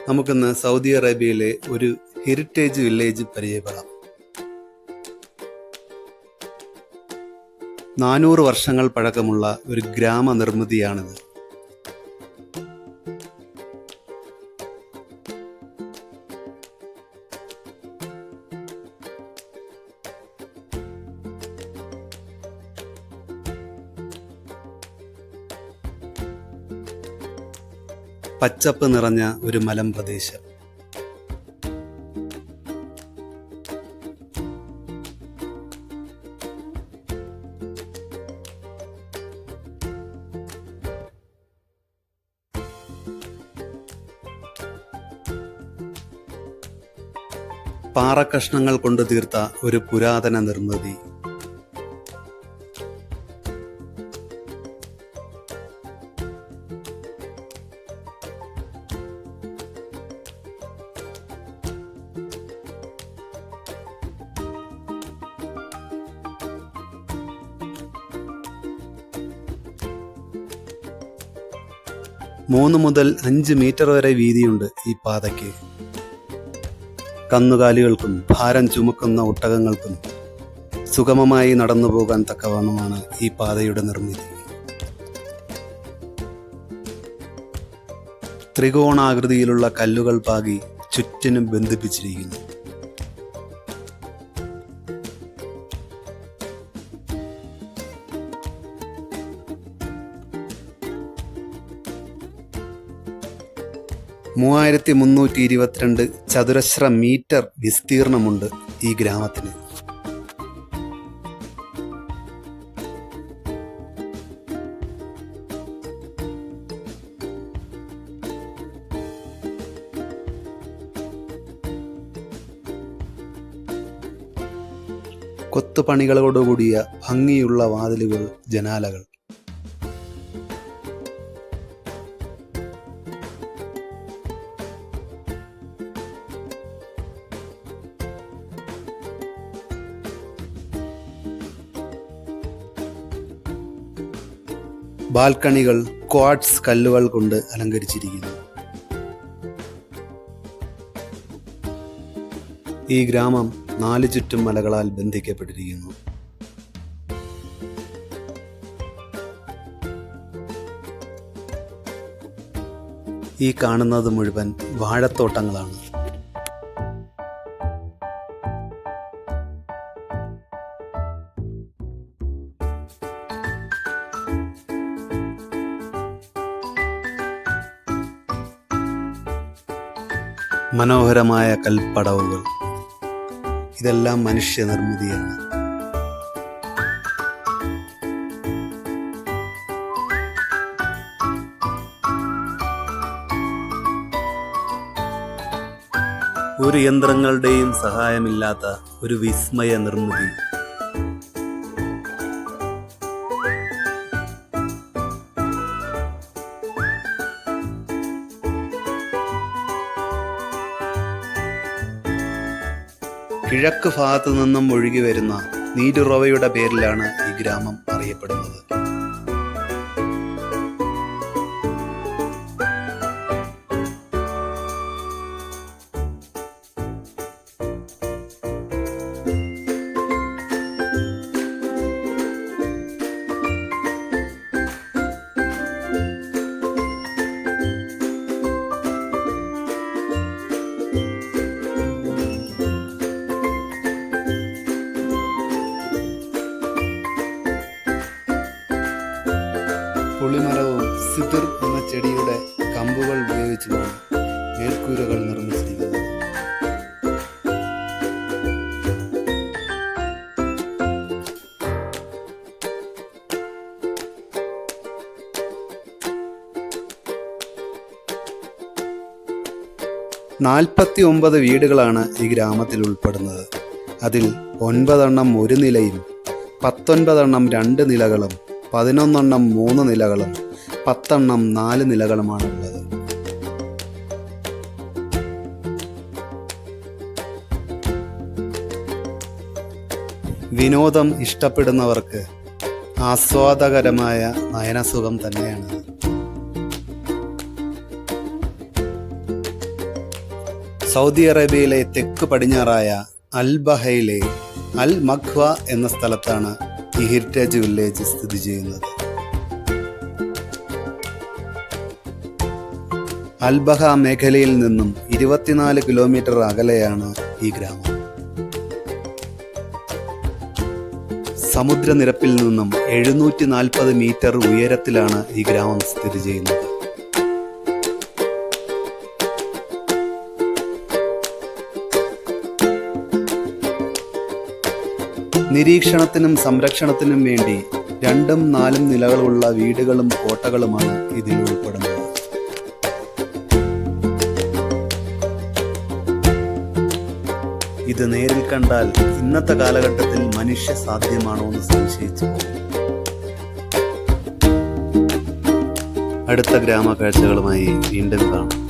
നമുക്കിന്ന് സൗദി അറേബ്യയിലെ ഒരു ഹെറിറ്റേജ് വില്ലേജ് പരിചയപ്പെടാം. 400 വർഷങ്ങൾ പഴക്കമുള്ള ഒരു ഗ്രാമ നിർമ്മിതിയാണിത്. പച്ചപ്പ് നിറഞ്ഞ ഒരു മലമ്പ്രദേശം. പാറക്കഷ്ണങ്ങൾ കൊണ്ട് തീർത്ത ഒരു പുരാതന നിർമ്മിതി. മൂന്ന് മുതൽ 5 മീറ്റർ വരെ വീതിയുണ്ട് ഈ പാതയ്ക്ക്. കന്നുകാലികൾക്കും ഭാരം ചുമക്കുന്ന ഒട്ടകങ്ങൾക്കും സുഗമമായി നടന്നു പോകാൻ തക്കവണ്ണമാണ് ഈ പാതയുടെ നിർമ്മിതി. ത്രികോണാകൃതിയിലുള്ള കല്ലുകൾ പാകി ചുറ്റിനും ബന്ധിപ്പിച്ചിരിക്കുന്നു. (3322 ചതുരശ്ര മീറ്റർ വിസ്തീർണമുണ്ട് ഈ ഗ്രാമത്തിന്. കൊത്തുപണികളോടുകൂടിയ ഭംഗിയുള്ള വാതിലുകൾ, ജനാലകൾ. ബാൽക്കണികൾ ക്വാർട്സ് കല്ലുകൾ കൊണ്ട് അലങ്കരിച്ചിരിക്കുന്നു. ഈ ഗ്രാമം 4 ചുറ്റും മലകളാൽ ബന്ധിക്കപ്പെട്ടിരിക്കുന്നു. ഈ കാണുന്നത് മുഴുവൻ വാഴത്തോട്ടങ്ങളാണ്. മനോഹരമായ കൽപ്പടവുകൾ, ഇതെല്ലാം മനുഷ്യനിർമ്മിതിയാണ്. ഒരു യന്ത്രങ്ങളുടെയും സഹായമില്ലാത്ത ഒരു വിസ്മയ നിർമ്മിതി. കിഴക്ക് ഭാഗത്തു നിന്നും ഒഴുകി വരുന്ന നീരുറവയുടെ പേരിലാണ് ഈ ഗ്രാമം അറിയപ്പെടുന്നത്. പുളിമരവും സിദിർ എന്ന ചെടിയുടെ കമ്പുകൾ ഉപയോഗിച്ചുമാണ് മേൽക്കൂരകൾ നിർമ്മിച്ചിരിക്കുന്നത്. (49) വീടുകളാണ് ഈ ഗ്രാമത്തിൽ ഉൾപ്പെടുന്നത്. അതിൽ 9 എണ്ണം 1 നിലയും 19 എണ്ണം 2 നിലകളും 11 എണ്ണം 3 നിലകളും 10 എണ്ണം 4 നിലകളുമാണ് ഉള്ളത്. വിനോദം ഇഷ്ടപ്പെടുന്നവർക്ക് ആസ്വാദകരമായ നയനസുഖം തന്നെയാണ്. സൗദി അറേബ്യയിലെ തെക്ക് പടിഞ്ഞാറായ അൽ ബഹയിലെ അൽ മഖ്വ എന്ന സ്ഥലത്താണ് ഈ ഹെറിറ്റേജ് വില്ലേജ് സ്ഥിതി ചെയ്യുന്നത്. അൽ ബഹ മേഖലയിൽ നിന്നും 24 കിലോമീറ്റർ അകലെയാണ് ഈ ഗ്രാമം. സമുദ്രനിരപ്പിൽ നിന്നും 740 മീറ്റർ ഉയരത്തിലാണ് ഈ ഗ്രാമം സ്ഥിതി ചെയ്യുന്നത്. നിരീക്ഷണത്തിനും സംരക്ഷണത്തിനും വേണ്ടി 2ഉം 4ഉം നിലകളുള്ള വീടുകളും കോട്ടകളുമാണ് ഇതിൽ ഉൾപ്പെടുന്നത്. ഇത് നേരിൽ കണ്ടാൽ ഇന്നത്തെ കാലഘട്ടത്തിൽ മനുഷ്യ സാധ്യമാണോ എന്ന് സംശയിച്ചു പോകും. അടുത്ത ഗ്രാമ കാഴ്ചകളുമായി വീണ്ടും കാണാം.